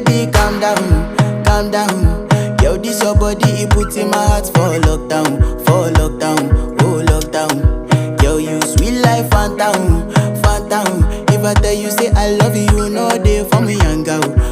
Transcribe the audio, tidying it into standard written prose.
baby, calm down, calm down. Yo, this your body, it puts in my heart for lockdown, for lockdown.